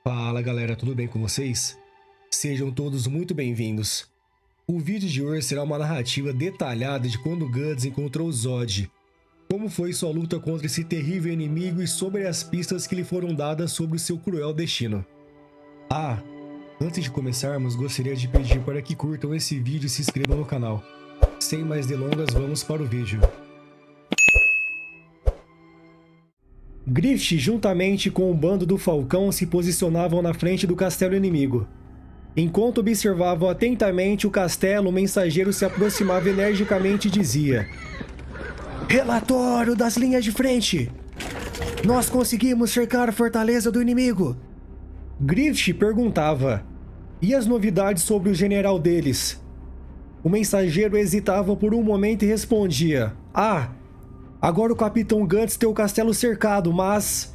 Fala galera, tudo bem com vocês? Sejam todos muito bem-vindos. O vídeo de hoje será uma narrativa detalhada de quando Guts encontrou Zod, como foi sua luta contra esse terrível inimigo e sobre as pistas que lhe foram dadas sobre o seu cruel destino. Antes de começarmos, gostaria de pedir para que curtam esse vídeo e se inscrevam no canal. Sem mais delongas, vamos para o vídeo. Griffith, juntamente com o bando do Falcão, se posicionavam na frente do castelo inimigo. Enquanto observavam atentamente o castelo, o mensageiro se aproximava energicamente e dizia: "Relatório das linhas de frente! Nós conseguimos cercar a fortaleza do inimigo!" Griffith perguntava: "E as novidades sobre o general deles?" O mensageiro hesitava por um momento e respondia: Agora o Capitão Guts tem o castelo cercado, mas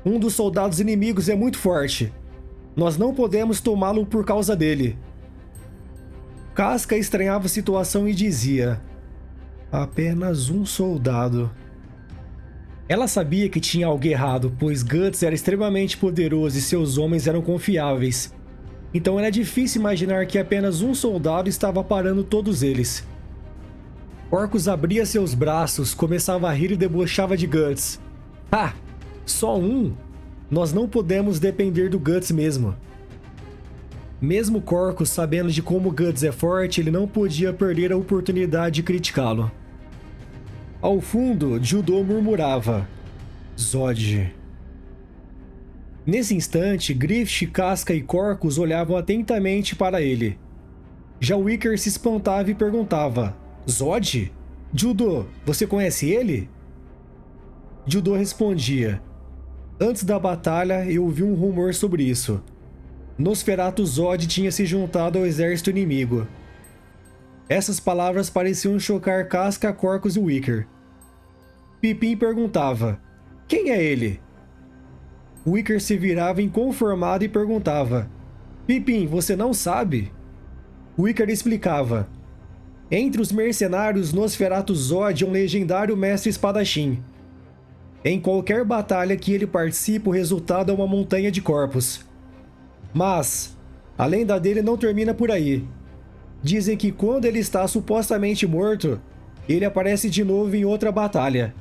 um dos soldados inimigos é muito forte. Nós não podemos tomá-lo por causa dele." Casca estranhava a situação e dizia: "Apenas um soldado." Ela sabia que tinha algo errado, pois Guts era extremamente poderoso e seus homens eram confiáveis. Então era difícil imaginar que apenas um soldado estava parando todos eles. Orcus abria seus braços, começava a rir e debochava de Guts. Só um? Nós não podemos depender do Guts mesmo." Mesmo Corcus sabendo de como Guts é forte, ele não podia perder a oportunidade de criticá-lo. Ao fundo, Judô murmurava: "Zod." Nesse instante, Griffith, Casca e Corcus olhavam atentamente para ele. Já Wicker se espantava e perguntava: "Zod? Judô, você conhece ele?" Judô respondia: "Antes da batalha, eu ouvi um rumor sobre isso. Nosferatu Zod tinha se juntado ao exército inimigo." Essas palavras pareciam chocar Casca, Corcus e Wicker. Pippin perguntava: "Quem é ele?" Wicker se virava inconformado e perguntava: "Pippin, você não sabe?" Wicker explicava: "Entre os mercenários, Nosferatu Zod é um legendário mestre espadachim. Em qualquer batalha que ele participa, o resultado é uma montanha de corpos. Mas a lenda dele não termina por aí. Dizem que quando ele está supostamente morto, ele aparece de novo em outra batalha.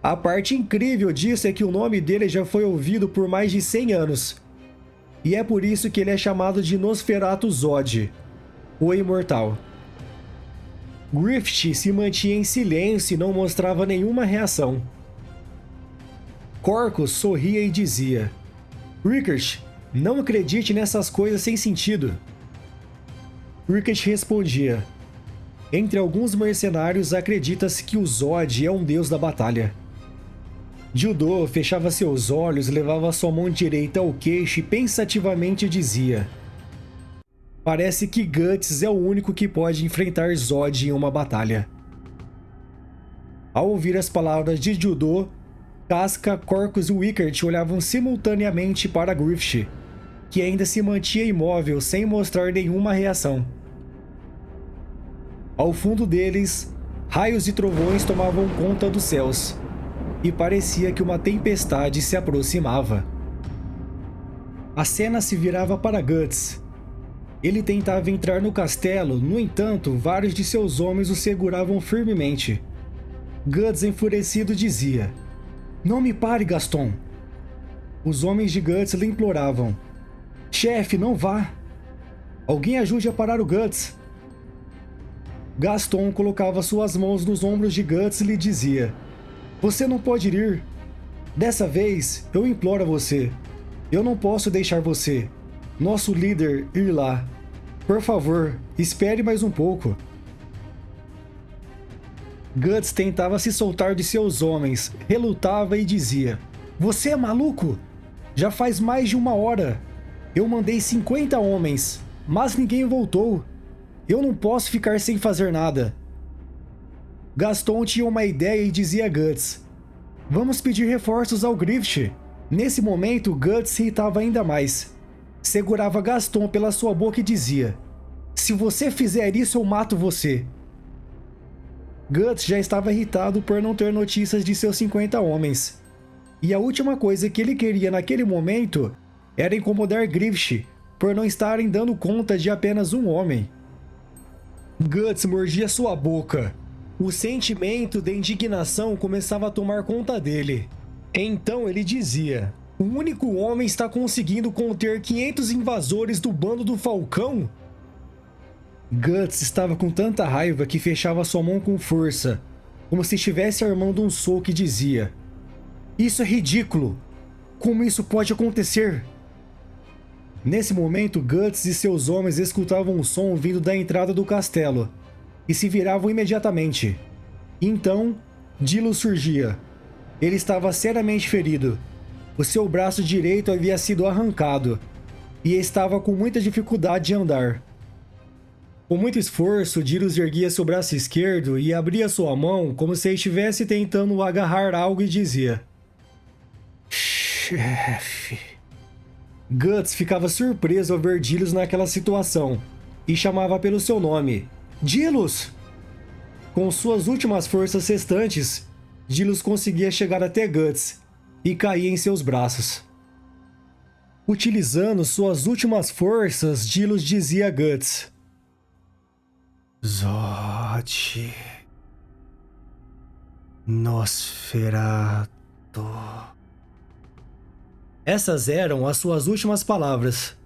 A parte incrível disso é que o nome dele já foi ouvido por mais de 100 anos. E é por isso que ele é chamado de Nosferatu Zod, o Imortal." Griffith se mantinha em silêncio e não mostrava nenhuma reação. Corcus sorria e dizia: "Rickert, não acredite nessas coisas sem sentido." Rickert respondia: "Entre alguns mercenários acredita-se que o Zod é um deus da batalha." Judô fechava seus olhos, levava sua mão direita ao queixo e pensativamente dizia: "Parece que Guts é o único que pode enfrentar Zod em uma batalha." Ao ouvir as palavras de Judô, Casca, Corcus e Wickert olhavam simultaneamente para Griffith, que ainda se mantinha imóvel sem mostrar nenhuma reação. Ao fundo deles, raios e trovões tomavam conta dos céus, e parecia que uma tempestade se aproximava. A cena se virava para Guts. Ele tentava entrar no castelo, no entanto, vários de seus homens o seguravam firmemente. Guts, enfurecido, dizia: "Não me pare, Gaston." Os homens de Guts lhe imploravam: "Chefe, não vá. Alguém ajude a parar o Guts." Gaston colocava suas mãos nos ombros de Guts e lhe dizia: "Você não pode ir. Dessa vez, eu imploro a você. Eu não posso deixar você, nosso líder, ir lá. Por favor, espere mais um pouco." Guts tentava se soltar de seus homens, relutava e dizia: "Você é maluco? Já faz mais de 1 hora. Eu mandei 50 homens, mas ninguém voltou. Eu não posso ficar sem fazer nada." Gaston tinha uma ideia e dizia a Guts: "Vamos pedir reforços ao Griffith." Nesse momento, Guts se irritava ainda mais. Segurava Gaston pela sua boca e dizia: "Se você fizer isso, eu mato você." Guts já estava irritado por não ter notícias de seus 50 homens. E a última coisa que ele queria naquele momento era incomodar Griffith por não estarem dando conta de apenas um homem. Guts mordia sua boca. O sentimento de indignação começava a tomar conta dele. Então ele dizia: o único homem está conseguindo conter 500 invasores do bando do Falcão? Guts estava com tanta raiva que fechava sua mão com força, como se estivesse armando um soco, e dizia: isso é ridículo! Como isso pode acontecer? Nesse momento, Guts e seus homens escutavam um som vindo da entrada do castelo e se viravam imediatamente. Então, Dilo surgia. Ele estava seriamente ferido. O seu braço direito havia sido arrancado e estava com muita dificuldade de andar. Com muito esforço, Dilo erguia seu braço esquerdo e abria sua mão como se estivesse tentando agarrar algo e dizia: chefe. Guts ficava surpreso ao ver Dilo naquela situação e chamava pelo seu nome: Dilos! Com suas últimas forças restantes, Dilo conseguia chegar até Guts e caía em seus braços. Utilizando suas últimas forças, Dilo dizia a Guts: Zod, Nosferatu. Essas eram as suas últimas palavras.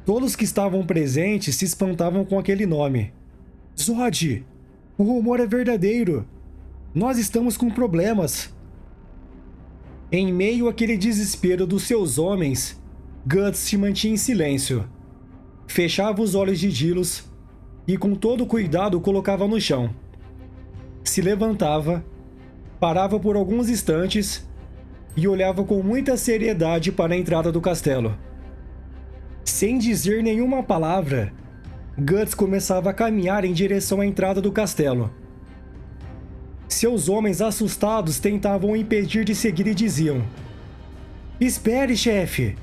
Todos que estavam presentes se espantavam com aquele nome. Zod, o rumor é verdadeiro. Nós estamos com problemas. Em meio àquele desespero dos seus homens, Guts se mantinha em silêncio. Fechava os olhos de Dilos e com todo cuidado o colocava no chão. Se levantava, parava por alguns instantes e olhava com muita seriedade para a entrada do castelo. Sem dizer nenhuma palavra, Guts começava a caminhar em direção à entrada do castelo. Seus homens assustados tentavam o impedir de seguir e diziam: espere, chefe!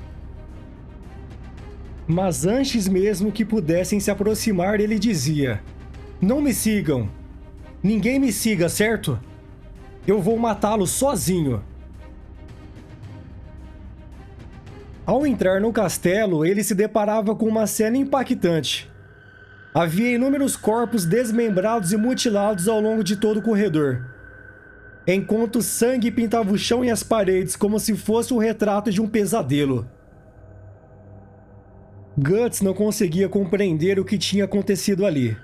Mas antes mesmo que pudessem se aproximar, ele dizia: não me sigam! Ninguém me siga, certo? Eu vou matá-lo sozinho! Ao entrar no castelo, ele se deparava com uma cena impactante. Havia inúmeros corpos desmembrados e mutilados ao longo de todo o corredor, enquanto sangue pintava o chão e as paredes como se fosse o retrato de um pesadelo. Guts não conseguia compreender o que tinha acontecido ali.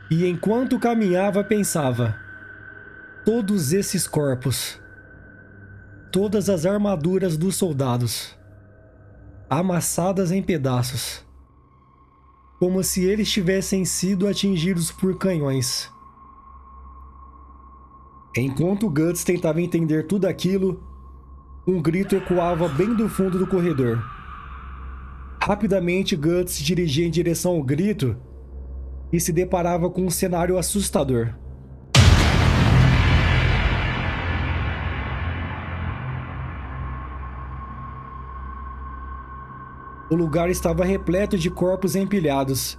E enquanto caminhava, pensava: todos esses corpos, todas as armaduras dos soldados, amassadas em pedaços, como se eles tivessem sido atingidos por canhões. Enquanto Guts tentava entender tudo aquilo, um grito ecoava bem do fundo do corredor. Rapidamente, Guts se dirigia em direção ao grito e se deparava com um cenário assustador. O lugar estava repleto de corpos empilhados,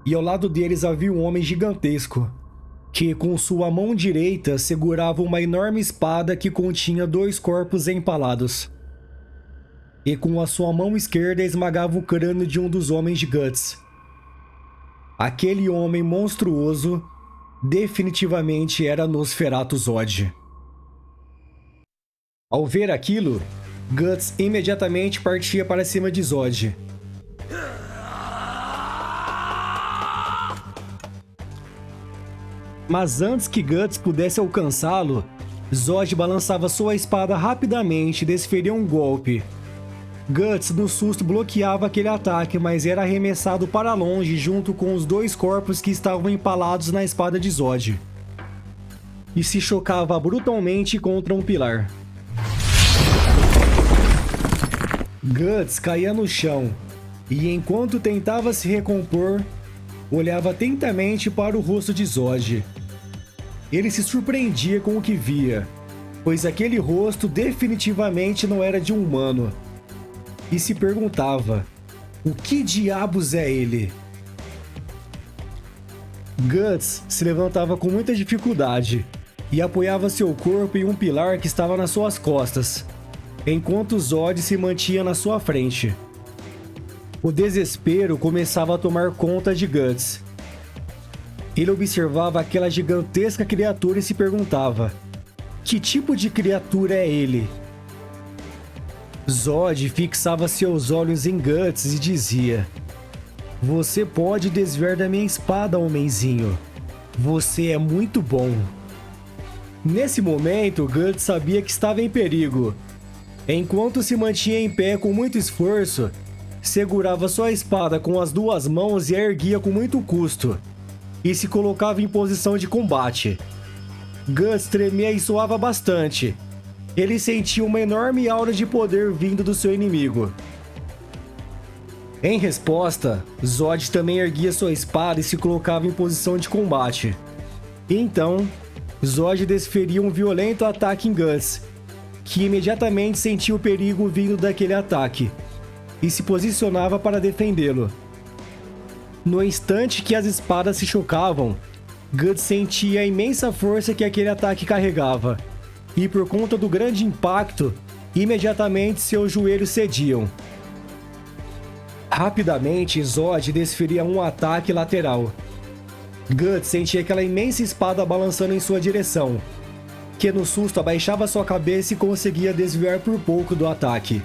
e ao lado deles havia um homem gigantesco, que com sua mão direita segurava uma enorme espada que continha 2 corpos empalados, e com a sua mão esquerda esmagava o crânio de um dos homens de Guts. Aquele homem monstruoso definitivamente era Nosferatu Zod. Ao ver aquilo, Guts imediatamente partia para cima de Zod. Mas antes que Guts pudesse alcançá-lo, Zod balançava sua espada rapidamente e desferia um golpe. Guts, no susto, bloqueava aquele ataque, mas era arremessado para longe junto com os 2 corpos que estavam empalados na espada de Zod, e se chocava brutalmente contra um pilar. Guts caía no chão, e enquanto tentava se recompor, olhava atentamente para o rosto de Zod. Ele se surpreendia com o que via, pois aquele rosto definitivamente não era de um humano, e se perguntava: o que diabos é ele? Guts se levantava com muita dificuldade e apoiava seu corpo em um pilar que estava nas suas costas. enquanto Zod se mantinha na sua frente. O desespero começava a tomar conta de Guts. Ele observava aquela gigantesca criatura e se perguntava: que tipo de criatura é ele? Zod fixava seus olhos em Guts e dizia: você pode desviar da minha espada, homenzinho. Você é muito bom. Nesse momento, Guts sabia que estava em perigo. Enquanto se mantinha em pé com muito esforço, segurava sua espada com as duas mãos e a erguia com muito custo, e se colocava em posição de combate. Guts tremia e suava bastante. Ele sentia uma enorme aura de poder vindo do seu inimigo. Em resposta, Zod também erguia sua espada e se colocava em posição de combate. E então, Zod desferia um violento ataque em Guts, que imediatamente sentiu o perigo vindo daquele ataque, e se posicionava para defendê-lo. No instante que as espadas se chocavam, Guts sentia a imensa força que aquele ataque carregava, e por conta do grande impacto, imediatamente seus joelhos cediam. Rapidamente, Zod desferia um ataque lateral. Guts sentia aquela imensa espada balançando em sua direção, que no susto abaixava sua cabeça e conseguia desviar por pouco do ataque,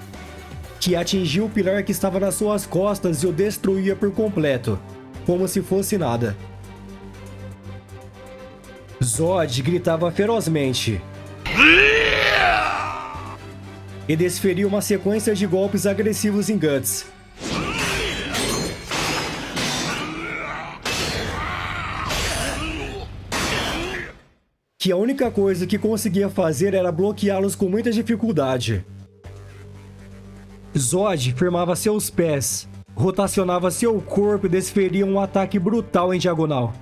que atingiu o pilar que estava nas suas costas e o destruía por completo, como se fosse nada. Zod gritava ferozmente e desferia uma sequência de golpes agressivos em Guts. Que a única coisa que conseguia fazer era bloqueá-los com muita dificuldade. Zod firmava seus pés, rotacionava seu corpo e desferia um ataque brutal em diagonal.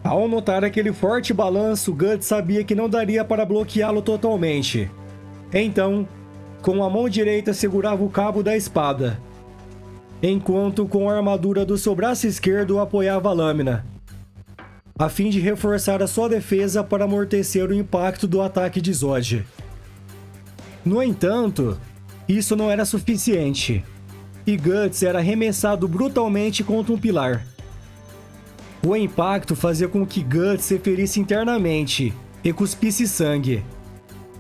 Ao notar aquele forte balanço, Guts sabia que não daria para bloqueá-lo totalmente. Então, com a mão direita segurava o cabo da espada, enquanto com a armadura do seu braço esquerdo apoiava a lâmina, a fim de reforçar a sua defesa para amortecer o impacto do ataque de Zod. No entanto, isso não era suficiente, e Guts era arremessado brutalmente contra um pilar. O impacto fazia com que Guts se ferisse internamente e cuspisse sangue,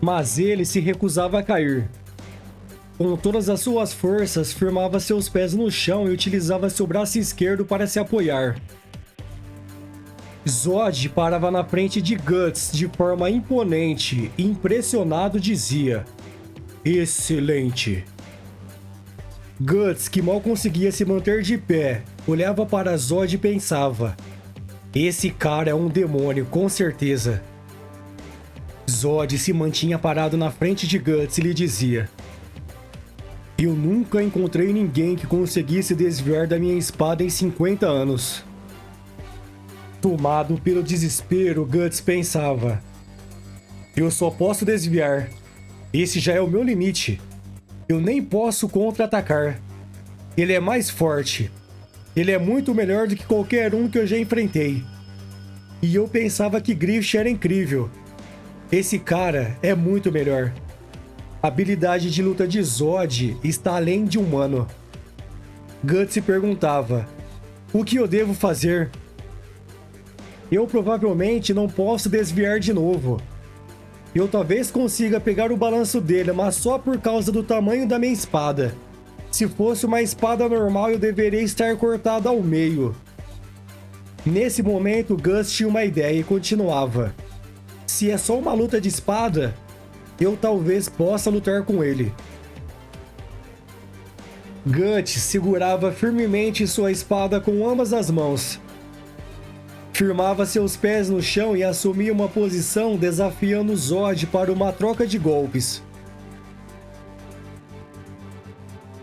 mas ele se recusava a cair. Com todas as suas forças, firmava seus pés no chão e utilizava seu braço esquerdo para se apoiar. Zod parava na frente de Guts de forma imponente e impressionado dizia: excelente. Guts, que mal conseguia se manter de pé, olhava para Zod e pensava: esse cara é um demônio, com certeza. Zod se mantinha parado na frente de Guts e lhe dizia: eu nunca encontrei ninguém que conseguisse desviar da minha espada em 50 anos. Tomado pelo desespero, Guts pensava: eu só posso desviar. Esse já é o meu limite. Eu nem posso contra-atacar. Ele é mais forte. Ele é muito melhor do que qualquer um que eu já enfrentei. E eu pensava que Grift era incrível. Esse cara é muito melhor. A habilidade de luta de Zod está além de humano. Guts se perguntava: o que eu devo fazer? Eu provavelmente não posso desviar de novo. Eu talvez consiga pegar o balanço dele, mas só por causa do tamanho da minha espada. Se fosse uma espada normal, eu deveria estar cortado ao meio. Nesse momento, Guts tinha uma ideia e continuava: se é só uma luta de espada, eu talvez possa lutar com ele. Guts segurava firmemente sua espada com ambas as mãos. Firmava seus pés no chão e assumia uma posição desafiando Zod para uma troca de golpes.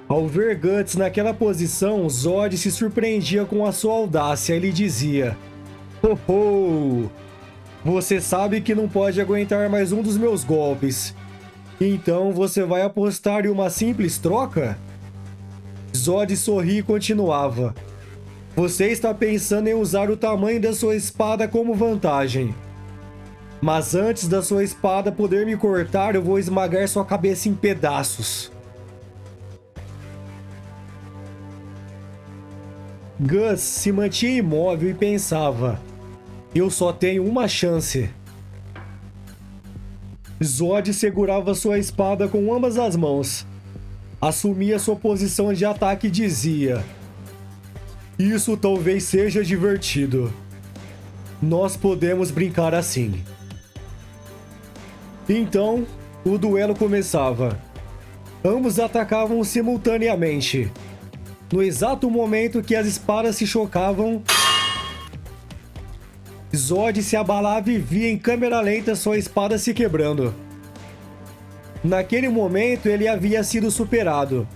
Ao ver Guts naquela posição, Zod se surpreendia com a sua audácia e lhe dizia: "Ho ho! Você sabe que não pode aguentar mais um dos meus golpes. Então você vai apostar em uma simples troca?" Zod sorria e continuava: "Você está pensando em usar o tamanho da sua espada como vantagem. Mas antes da sua espada poder me cortar, eu vou esmagar sua cabeça em pedaços. Gus se mantinha imóvel e pensava: eu só tenho uma chance. Zod segurava sua espada com ambas as mãos. Assumia sua posição de ataque e dizia: isso talvez seja divertido. Nós podemos brincar assim. Então, o duelo começava. Ambos atacavam simultaneamente. No exato momento que as espadas se chocavam, Zod se abalava e via em câmera lenta sua espada se quebrando. Naquele momento, ele havia sido superado.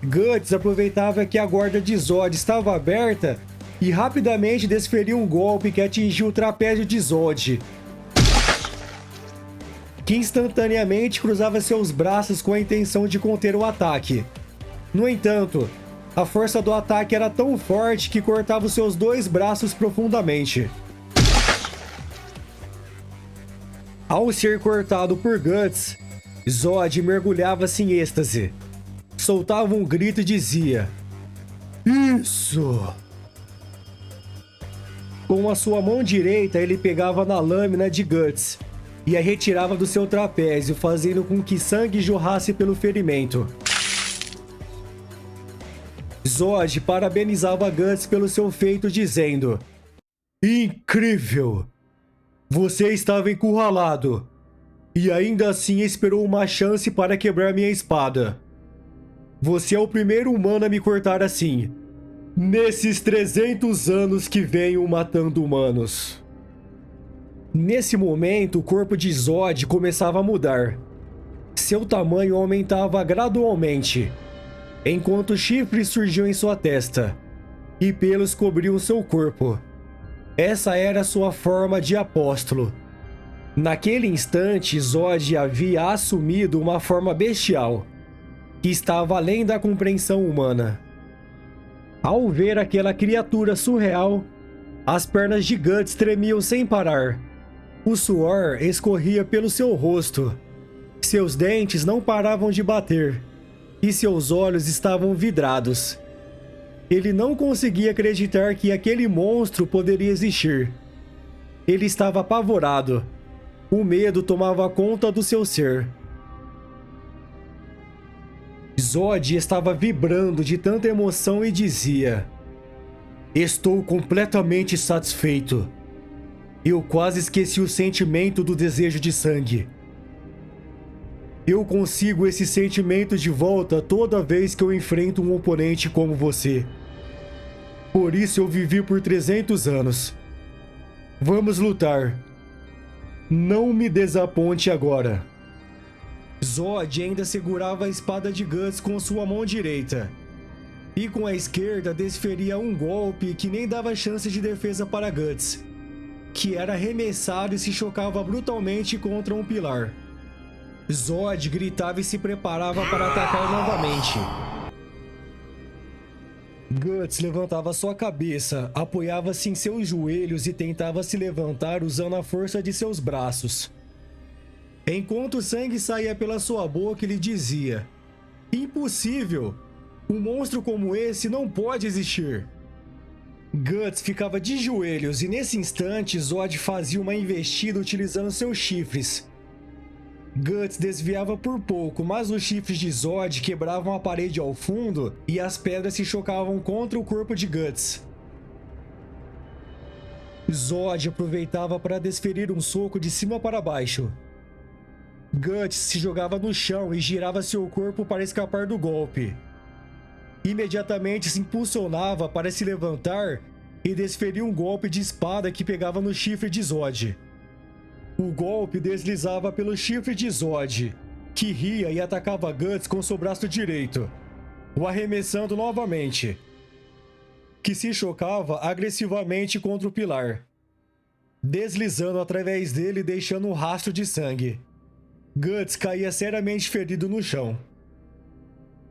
Guts aproveitava que a guarda de Zod estava aberta e rapidamente desferiu um golpe que atingiu o trapézio de Zod, que instantaneamente cruzava seus braços com a intenção de conter o ataque. No entanto, a força do ataque era tão forte que cortava os seus dois braços profundamente. Ao ser cortado por Guts, Zod mergulhava-se em êxtase. Soltava um grito e dizia: isso! Com a sua mão direita, ele pegava na lâmina de Guts e a retirava do seu trapézio, fazendo com que sangue jorrasse pelo ferimento. Zod parabenizava Guts pelo seu feito, dizendo: incrível! Você estava encurralado e ainda assim esperou uma chance para quebrar minha espada. Você é o primeiro humano a me cortar assim, nesses 300 anos que venho matando humanos. Nesse momento, o corpo de Zod começava a mudar. Seu tamanho aumentava gradualmente, enquanto chifres surgiam em sua testa e pelos cobriam seu corpo. Essa era sua forma de apóstolo. Naquele instante, Zod havia assumido uma forma bestial, que estava além da compreensão humana. Ao ver aquela criatura surreal, as pernas de Guts tremiam sem parar. O suor escorria pelo seu rosto. Seus dentes não paravam de bater, e seus olhos estavam vidrados. Ele não conseguia acreditar que aquele monstro poderia existir. Ele estava apavorado. O medo tomava conta do seu ser. Zod estava vibrando de tanta emoção e dizia: estou completamente satisfeito. Eu quase esqueci o sentimento do desejo de sangue. Eu consigo esse sentimento de volta toda vez que eu enfrento um oponente como você. Por isso eu vivi por 300 anos. Vamos lutar. Não me desaponte agora. Zod ainda segurava a espada de Guts com sua mão direita, e com a esquerda desferia um golpe que nem dava chance de defesa para Guts, que era arremessado e se chocava brutalmente contra um pilar. Zod gritava e se preparava para atacar novamente. Guts levantava sua cabeça, apoiava-se em seus joelhos e tentava se levantar usando a força de seus braços. Enquanto o sangue saía pela sua boca, ele dizia: impossível! Um monstro como esse não pode existir! Guts ficava de joelhos e nesse instante Zod fazia uma investida utilizando seus chifres. Guts desviava por pouco, mas os chifres de Zod quebravam a parede ao fundo e as pedras se chocavam contra o corpo de Guts. Zod aproveitava para desferir um soco de cima para baixo. Guts se jogava no chão e girava seu corpo para escapar do golpe. Imediatamente se impulsionava para se levantar e desferir um golpe de espada que pegava no chifre de Zod. O golpe deslizava pelo chifre de Zod, que ria e atacava Guts com seu braço direito, o arremessando novamente, que se chocava agressivamente contra o pilar, deslizando através dele e deixando um rastro de sangue. Guts caía seriamente ferido no chão.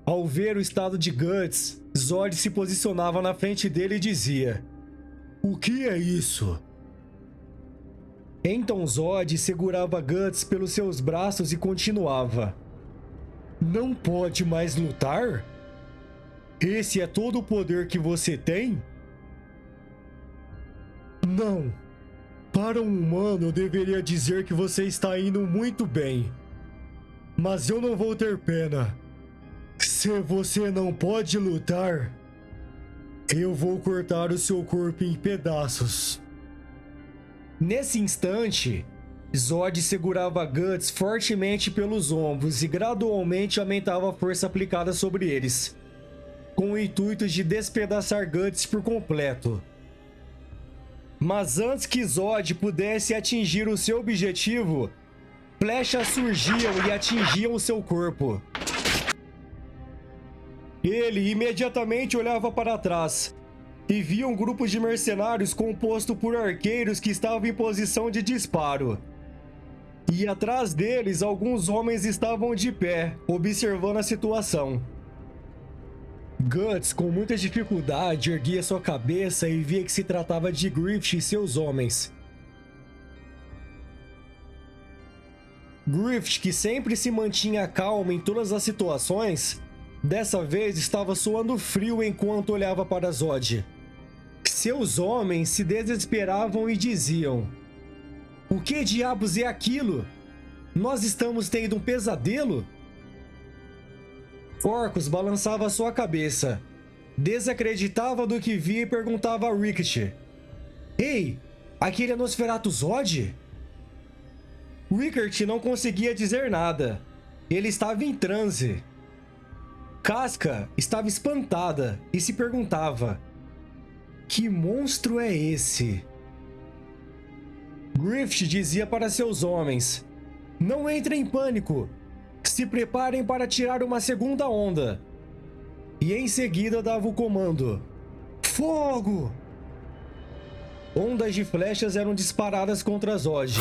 Ao ver o estado de Guts, Zod se posicionava na frente dele e dizia: O que é isso? Então Zod segurava Guts pelos seus braços e continuava. Não pode mais lutar? Esse é todo o poder que você tem? Não. Para um humano eu deveria dizer que você está indo muito bem. Mas eu não vou ter pena. Se você não pode lutar, eu vou cortar o seu corpo em pedaços. Nesse instante, Zod segurava Guts fortemente pelos ombros e gradualmente aumentava a força aplicada sobre eles, com o intuito de despedaçar Guts por completo. Mas antes que Zod pudesse atingir o seu objetivo, flechas surgiam e atingiam o seu corpo. Ele imediatamente olhava para trás e via um grupo de mercenários composto por arqueiros que estavam em posição de disparo. E atrás deles, alguns homens estavam de pé, observando a situação. Guts, com muita dificuldade, erguia sua cabeça e via que se tratava de Griffith e seus homens. Griffith, que sempre se mantinha calmo em todas as situações, dessa vez estava suando frio enquanto olhava para Zod. Seus homens se desesperavam e diziam: "O que diabos é aquilo? Nós estamos tendo um pesadelo?" Orcus balançava sua cabeça, desacreditava do que via e perguntava a Ricket: "Ei, aquele é Nosferatu Zod?" Rickert não conseguia dizer nada. Ele estava em transe. Casca estava espantada e se perguntava: "Que monstro é esse?" Griffith dizia para seus homens: "Não entrem em pânico. Se preparem para tirar uma segunda onda." E em seguida dava o comando: "Fogo!" Ondas de flechas eram disparadas contra Zod,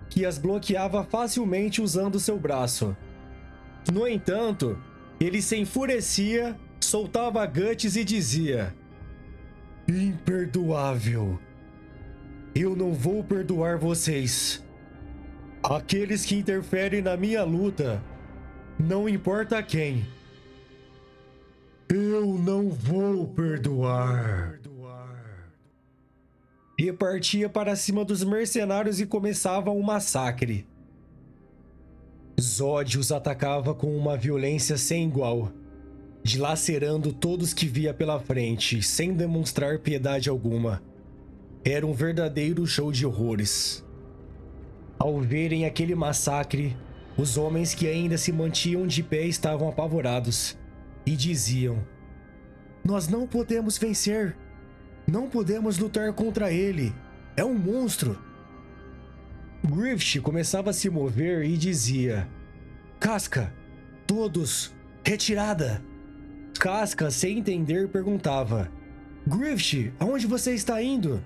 que as bloqueava facilmente usando seu braço. No entanto, ele se enfurecia, soltava Guts e dizia: "Imperdoável! Eu não vou perdoar vocês. Aqueles que interferem na minha luta, não importa quem, eu não vou perdoar." E partia para cima dos mercenários e começava um massacre. Zod os atacava com uma violência sem igual, dilacerando todos que via pela frente, sem demonstrar piedade alguma. Era um verdadeiro show de horrores. Ao verem aquele massacre, os homens que ainda se mantinham de pé estavam apavorados e diziam: "Nós não podemos vencer. Não podemos lutar contra ele. É um monstro." Griffith começava a se mover e dizia: "Casca, todos, retirada." Casca, sem entender, perguntava: "Griffith, aonde você está indo?"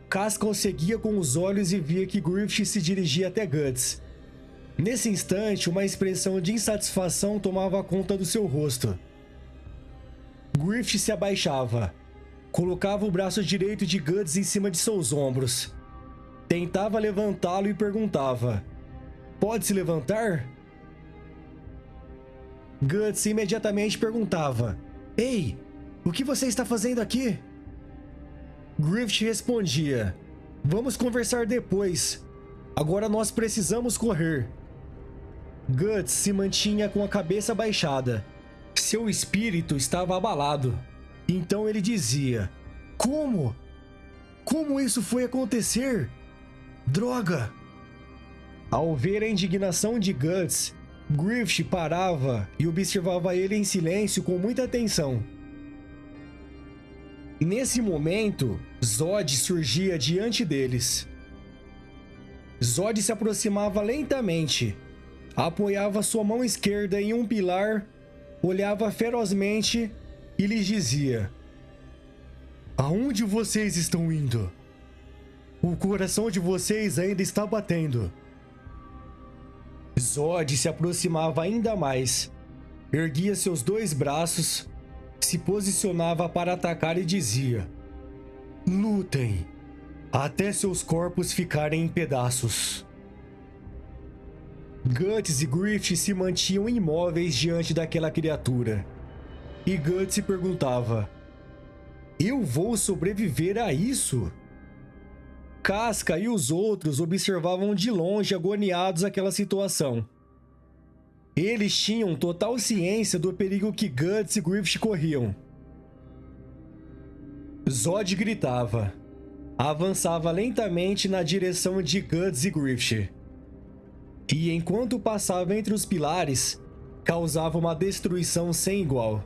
Casca o seguia com os olhos e via que Griffith se dirigia até Guts. Nesse instante, uma expressão de insatisfação tomava conta do seu rosto. Griffith se abaixava, colocava o braço direito de Guts em cima de seus ombros, tentava levantá-lo e perguntava: "Pode se levantar?" Guts imediatamente perguntava: "Ei, o que você está fazendo aqui?" Griffith respondia: "Vamos conversar depois. Agora nós precisamos correr." Guts se mantinha com a cabeça baixada. Seu espírito estava abalado. Então ele dizia: "Como? Como isso foi acontecer? Droga!" Ao ver a indignação de Guts, Griffith parava e observava ele em silêncio com muita atenção. Nesse momento, Zod surgia diante deles. Zod se aproximava lentamente, apoiava sua mão esquerda em um pilar, olhava ferozmente e lhes dizia: "Aonde vocês estão indo? O coração de vocês ainda está batendo." Zod se aproximava ainda mais, erguia seus dois braços, se posicionava para atacar e dizia: lutem, até seus corpos ficarem em pedaços. Guts e Griffith se mantinham imóveis diante daquela criatura. E Guts se perguntava: eu vou sobreviver a isso? Casca e os outros observavam de longe, agoniados, aquela situação. Eles tinham total ciência do perigo que Guts e Griffith corriam. Zod gritava. Avançava lentamente na direção de Guts e Griffith. E enquanto passava entre os pilares, causava uma destruição sem igual.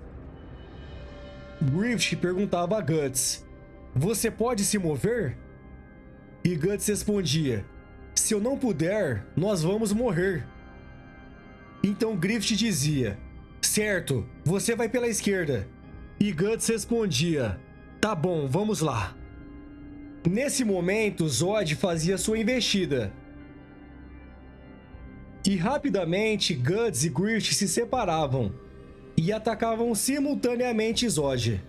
Griffith perguntava a Guts: você pode se mover? E Guts respondia: se eu não puder, nós vamos morrer. Então Griffith dizia: certo, você vai pela esquerda. E Guts respondia: tá bom, vamos lá. Nesse momento, Zod fazia sua investida. E rapidamente, Guts e Griffith se separavam e atacavam simultaneamente Zod.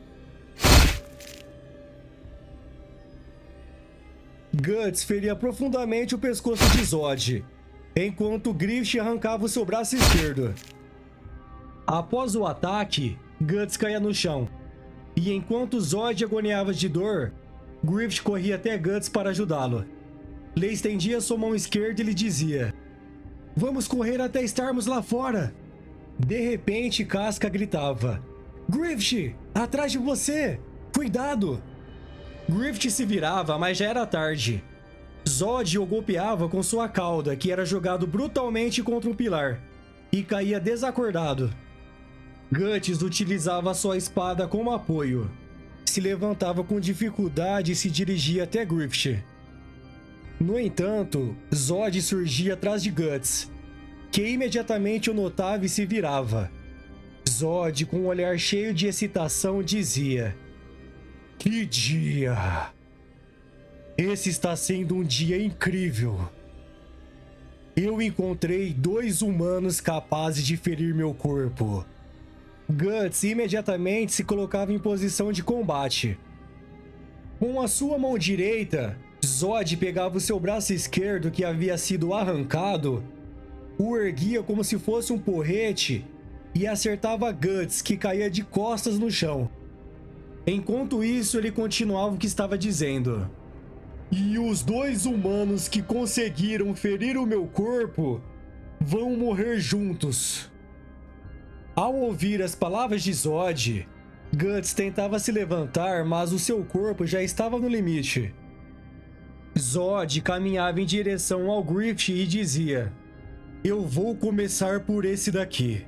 Guts feria profundamente o pescoço de Zod, enquanto Griffith arrancava o seu braço esquerdo. Após o ataque, Guts caía no chão, e enquanto Zod agoniava de dor, Griffith corria até Guts para ajudá-lo. Ele estendia sua mão esquerda e lhe dizia: vamos correr até estarmos lá fora. De repente, Casca gritava: Griffith, atrás de você! Cuidado! Griffith se virava, mas já era tarde. Zod o golpeava com sua cauda, que era jogado brutalmente contra um pilar, e caía desacordado. Guts utilizava sua espada como apoio. Se levantava com dificuldade e se dirigia até Griffith. No entanto, Zod surgia atrás de Guts, que imediatamente o notava e se virava. Zod, com um olhar cheio de excitação, dizia: que dia! Esse está sendo um dia incrível. Eu encontrei 2 humanos capazes de ferir meu corpo. Guts imediatamente se colocava em posição de combate. Com a sua mão direita, Zod pegava o seu braço esquerdo que havia sido arrancado, o erguia como se fosse um porrete e acertava Guts, que caía de costas no chão. Enquanto isso, ele continuava o que estava dizendo: e os 2 humanos que conseguiram ferir o meu corpo vão morrer juntos. Ao ouvir as palavras de Zod, Guts tentava se levantar, mas o seu corpo já estava no limite. Zod caminhava em direção ao Griffith e dizia: eu vou começar por esse daqui.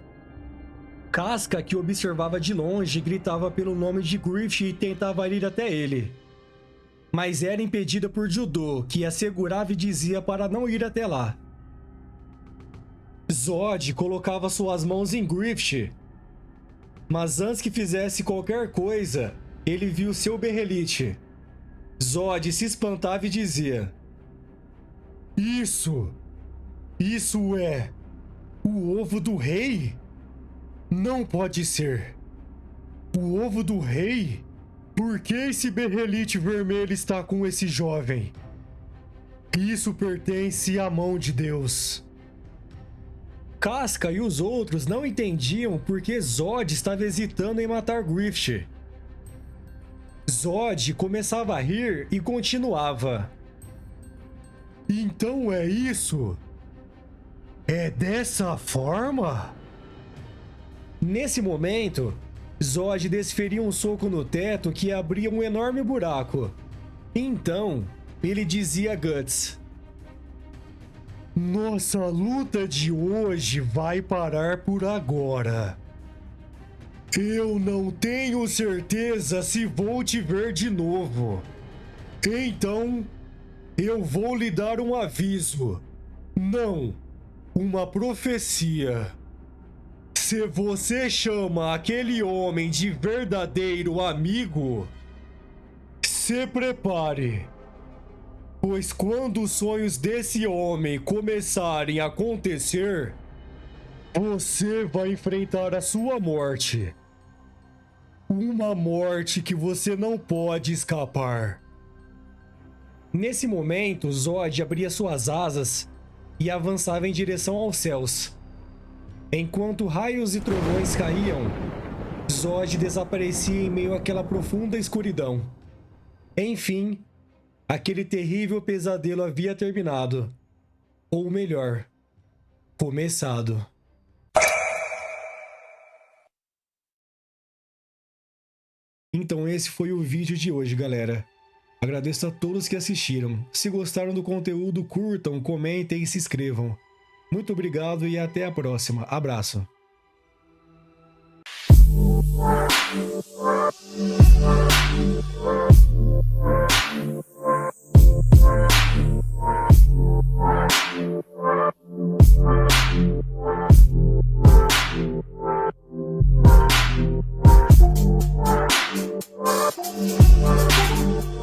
Casca, que observava de longe, gritava pelo nome de Griffith e tentava ir até ele. Mas era impedida por Judô, que a segurava e dizia para não ir até lá. Zod colocava suas mãos em Griffith, mas antes que fizesse qualquer coisa, ele viu seu berrelite. Zod se espantava e dizia: Isso é o ovo do rei? Não pode ser. O ovo do rei? Por que esse berrelite vermelho está com esse jovem? Isso pertence à mão de Deus. Casca e os outros não entendiam por que Zod estava hesitando em matar Griffith. Zod começava a rir e continuava: Então é isso? É dessa forma? Nesse momento, Zod desferia um soco no teto que abria um enorme buraco. Então, ele dizia a Guts: Nossa luta de hoje vai parar por agora. Eu não tenho certeza se vou te ver de novo. Então, eu vou lhe dar um aviso. Não, uma profecia. Se você chama aquele homem de verdadeiro amigo, se prepare. Pois quando os sonhos desse homem começarem a acontecer, você vai enfrentar a sua morte. Uma morte que você não pode escapar. Nesse momento, Zod abria suas asas e avançava em direção aos céus. Enquanto raios e trovões caíam, Zod desaparecia em meio àquela profunda escuridão. Enfim, aquele terrível pesadelo havia terminado. Ou melhor, começado. Então esse foi o vídeo de hoje, galera. Agradeço a todos que assistiram. Se gostaram do conteúdo, curtam, comentem e se inscrevam. Muito obrigado e até a próxima. Abraço.